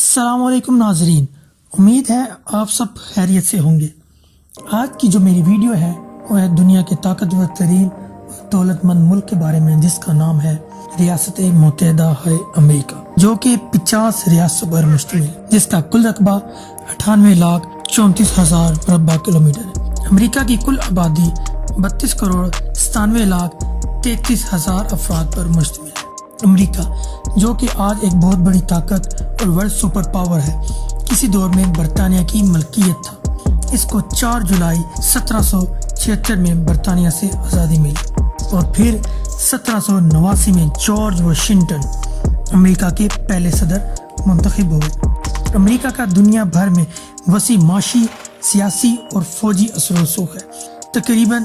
अस्सलाम वालेकुम नाजरीन, उम्मीद है आप सब खैरियत से होंगे। आज की जो मेरी वीडियो है वो है दुनिया के ताकतवर तरीन और दौलतमंद मुल्क के बारे में, जिसका नाम है रियासत मुत्तहिदा अमेरिका, जो कि 50 रियासतों पर मुश्तमिल, जिसका कुल रकबा 98,34,000 मुरब्बा किलोमीटर है। अमेरिका की कुल आबादी 32,97,33,000 अफराद पर मुश्तमिल है। अमेरिका, जो कि आज एक बहुत बड़ी ताकत और वर्ल्ड सुपर पावर है, किसी दौर में बरतानिया की मलकियत था। इसको 4 जुलाई 1776 में बरतानिया से आज़ादी मिली और फिर 1789 में जॉर्ज वाशिंगटन अमेरिका के पहले सदर मुंतखब हुए। अमेरिका का दुनिया भर में वसी माशी, सियासी और फौजी असर रसूख है। तकरीबन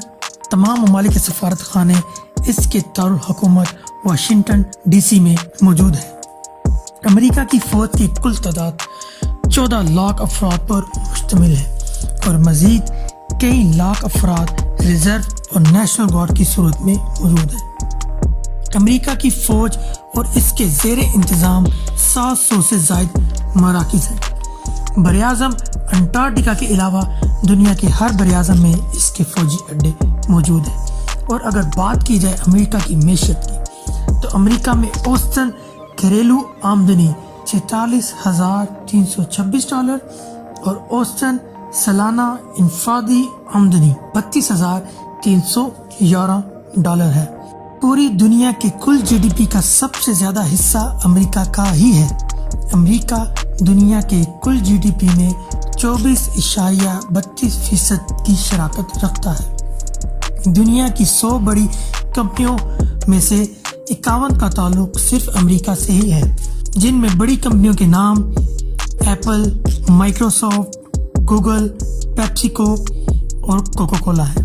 तमाम ममालिक के सफारत खाने इसके दारुल हुकूमत वाशिंगटन डीसी में मौजूद है। अमेरिका की फौज की कुल तादाद 14 लाख अफराद पर मुश्तमिल है और मजीद कई लाख अफराद रिजर्व और नेशनल गार्ड की सूरत में मौजूद है। अमेरिका की फौज और इसके ज़ेरे इंतज़ाम 700 से ज़ायद मराकिज़ हैं। बरियाज़म अंटार्कटिका के अलावा दुनिया के हर बरियाज़म में इसके फौजी अड्डे मौजूद हैं। और अगर बात की जाए अमेरिका की मेशत की, तो अमेरिका में औसतन घरेलू आमदनी $46,326 और औसतन सालाना इनफादी आमदनी $32,311 है। पूरी दुनिया के कुल जीडीपी का सबसे ज़्यादा हिस्सा अमेरिका का ही है। अमेरिका दुनिया के कुल जीडीपी में 24.32% की शराकत रखता है। दुनिया की 100 बड़ी कंपनियों में से 51 का ताल्लुक सिर्फ अमेरिका से ही है, जिनमें बड़ी कंपनियों के नाम एप्पल, माइक्रोसॉफ्ट, गूगल, पेप्सिको और कोका कोला है।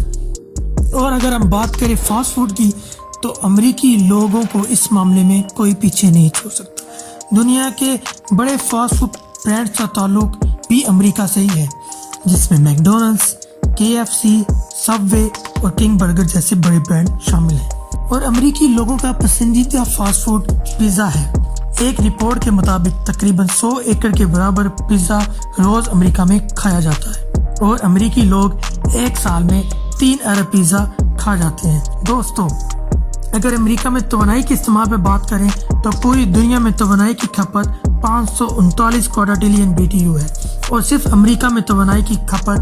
और अगर हम बात करें फास्ट फूड की, तो अमेरिकी लोगों को इस मामले में कोई पीछे नहीं छोड़ सकता। दुनिया के बड़े फास्ट फूड ब्रांड्स का ताल्लुक भी अमेरिका से ही है, जिसमें मैकडोनल्ड्स, KFC, सबवे और किंग बर्गर जैसे बड़े ब्रांड शामिल हैं। और अमेरिकी लोगों का पसंदीदा फास्ट फूड पिज़्ज़ा है। एक रिपोर्ट के मुताबिक तकरीबन 100 एकड़ के बराबर पिज़्ज़ा रोज़ अमेरिका में खाया जाता है और अमेरिकी लोग एक साल में 3 अरब पिज़्ज़ा खा जाते हैं। दोस्तों, अगर अमेरिका में तवानाई के इस्तेमाल पर बात करें तो पूरी दुनिया में तवानाई की खपत 539 क्वाड्रिलियन BTU है और सिर्फ अमेरिका में तवानाई की खपत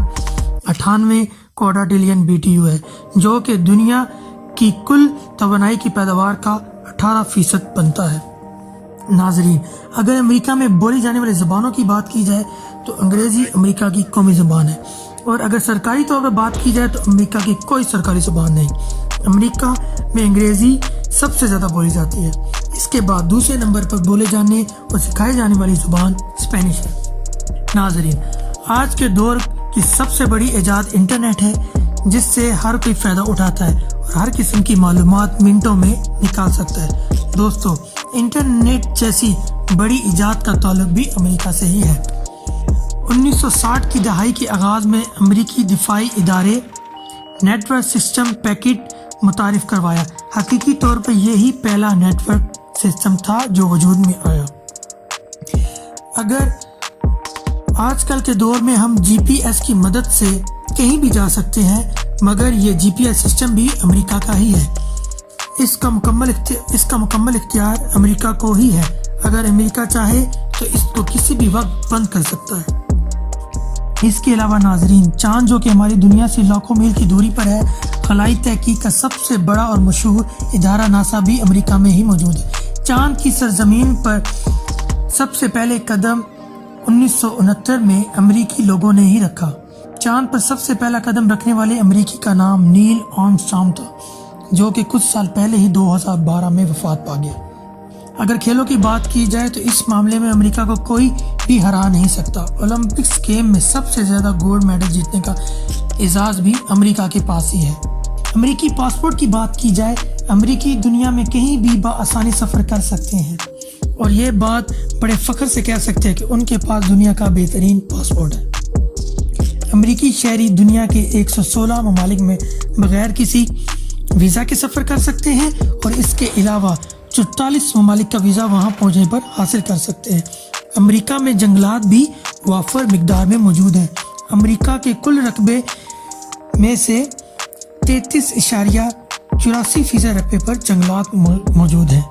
98 क्वाड्रिलियन BTU है, जो कि दुनिया की कुल तवानाई की पैदावार का 18% बनता है। नाजरीन, अगर अमेरिका में बोली जाने वाली ज़बानों की बात की जाए तो अंग्रेज़ी अमेरिका की कौमी ज़बान है और अगर सरकारी तौर पर बात की जाए तो अमेरिका की कोई सरकारी ज़बान नहीं। अमेरिका में अंग्रेज़ी सबसे ज़्यादा बोली जाती है। इसके बाद दूसरे नंबर पर बोले जाने और सिखाई जाने वाली ज़ुबान स्पेनिश है। नाजरीन, आज के दौर की सबसे बड़ी ईजाद इंटरनेट है, जिससे हर कोई फ़ायदा उठाता है और हर किस्म की मालूमात मिनटों में निकाल सकता है। दोस्तों, इंटरनेट जैसी बड़ी ईजाद का ताल्लुक भी अमेरिका से ही है। 1960 की दहाई के आगाज़ में अमेरिकी दिफाई इदारे नेटवर्क सिस्टम पैकेट मुतारिफ करवाया। हकीकी तौर पर यही पहला नेटवर्क सिस्टम था जो वजूद में आया। अगर आजकल के दौर में हम GPS की मदद से कहीं भी जा सकते हैं, मगर ये GPS सिस्टम भी अमेरिका का ही है। इसका मुकम्मल इख्तियार अमेरिका को ही है। अगर अमेरिका चाहे तो इसको किसी भी वक्त बंद कर सकता है। इसके अलावा नाजरीन, चांद, जो कि हमारी दुनिया से लाखों मील की दूरी पर है, खलाई तहकीक का सबसे बड़ा और मशहूर इदारा नासा भी अमेरिका में ही मौजूद है। चांद की सरजमीन पर सबसे पहले कदम 1969 में अमेरिकी लोगों ने ही रखा। चांद पर सबसे पहला कदम रखने वाले अमेरिकी का नाम नील आर्मस्ट्रांग था, जो कि कुछ साल पहले ही 2012 में वफात पा गया। अगर खेलों की बात की जाए तो इस मामले में अमेरिका को कोई भी हरा नहीं सकता। ओलंपिक्स गेम में सबसे ज़्यादा गोल्ड मेडल जीतने का एजाज़ भी अमेरिका के पास ही है। अमेरिकी पासपोर्ट की बात की जाए, अमेरिकी दुनिया में कहीं भी बआसानी सफ़र कर सकते हैं और ये बात बड़े फ़ख्र से कह सकते हैं कि उनके पास दुनिया का बेहतरीन पासपोर्ट है। अमेरिकी शहरी दुनिया के 116 ममालिक में बगैर किसी वीज़ा के सफ़र कर सकते हैं और इसके अलावा 44 ममालिक का वीज़ा वहाँ पहुँचने पर हासिल कर सकते हैं। امریکہ میں جنگلات بھی وافر مقدار میں موجود ہیں۔ امریکہ کے کل رقبے میں سے 33.84% رقبے پر جنگلات موجود ہیں۔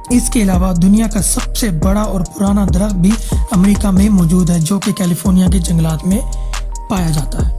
اس کے علاوہ دنیا کا سب سے بڑا اور پرانا درخت بھی امریکہ میں موجود ہے، جو کہ کیلیفورنیا کے جنگلات میں پایا جاتا ہے۔